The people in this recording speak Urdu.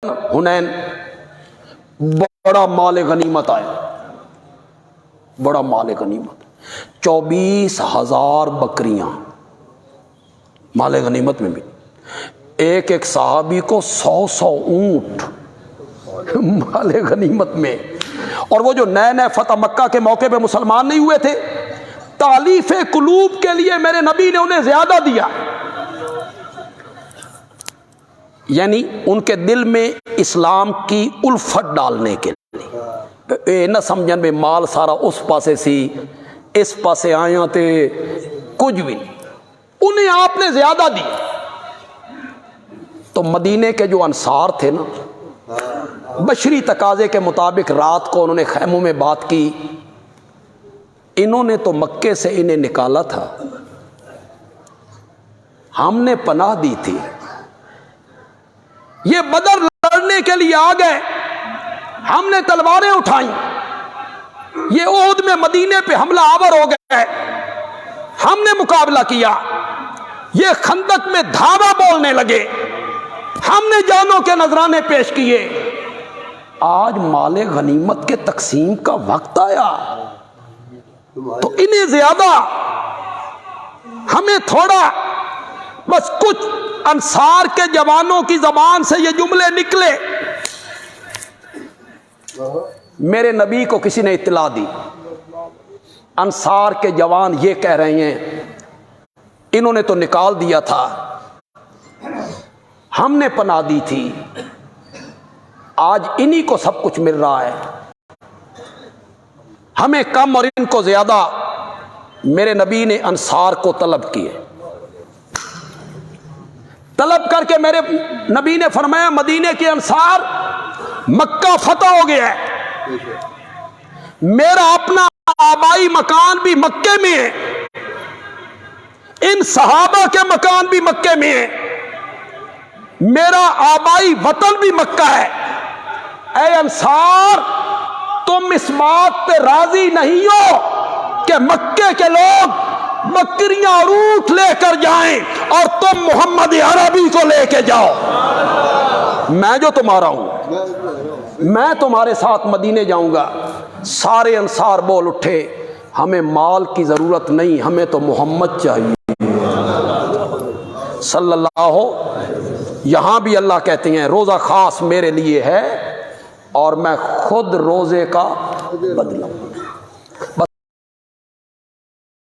حنین بڑا مال غنیمت آیا، بڑا مال غنیمت، 24,000 بکریاں مال غنیمت میں بھی، ایک ایک صحابی کو 100 اونٹ مال غنیمت میں۔ اور وہ جو نئے نئے فتح مکہ کے موقع پہ مسلمان نہیں ہوئے تھے، تالیف قلوب کے لیے میرے نبی نے انہیں زیادہ دیا، یعنی ان کے دل میں اسلام کی الفت ڈالنے کے لیے۔ اے نہ سمجھن میں مال سارا اس پاسے سی اس پاسے آیا تے کچھ بھی نہیں، انہیں آپ نے زیادہ دی۔ تو مدینے کے جو انصار تھے نا، بشری تقاضے کے مطابق رات کو انہوں نے خیموں میں بات کی، انہوں نے تو مکے سے انہیں نکالا تھا، ہم نے پناہ دی تھی، یہ بدر لڑنے کے لیے آ گئے، ہم نے تلواریں اٹھائیں، یہ احد میں مدینے پہ حملہ آور ہو گئے، ہم نے مقابلہ کیا، یہ خندق میں دھاوا بولنے لگے، ہم نے جانوں کے نذرانے پیش کیے۔ آج مال غنیمت کے تقسیم کا وقت آیا تو انہیں زیادہ ہمیں تھوڑا، بس کچھ انصار کے جوانوں کی زبان سے یہ جملے نکلے، میرے نبی کو کسی نے اطلاع دی، انصار کے جوان یہ کہہ رہے ہیں انہوں نے تو نکال دیا تھا، ہم نے پناہ دی تھی، آج انہی کو سب کچھ مل رہا ہے، ہمیں کم اور ان کو زیادہ۔ میرے نبی نے انصار کو طلب کیے، طلب کر کے میرے نبی نے فرمایا مدینے کے انصار، مکہ فتح ہو گیا ہے، میرا اپنا آبائی مکان بھی مکے میں ہے، ان صحابہ کے مکان بھی مکے میں ہے، میرا آبائی وطن بھی مکہ ہے، اے انصار تم اس بات پہ راضی نہیں ہو کہ مکے کے لوگ بکریاں اور اونٹ لے کر جائیں اور تم محمد عربی کو لے کے جاؤ؟ میں جو تمہارا ہوں، میں تمہارے ساتھ مدینے جاؤں گا۔ سارے انصار بول اٹھے ہمیں مال کی ضرورت نہیں، ہمیں تو محمد چاہیے صلی اللہ۔ یہاں بھی اللہ کہتے ہیں روزہ خاص میرے لیے ہے اور میں خود روزے کا بدلہ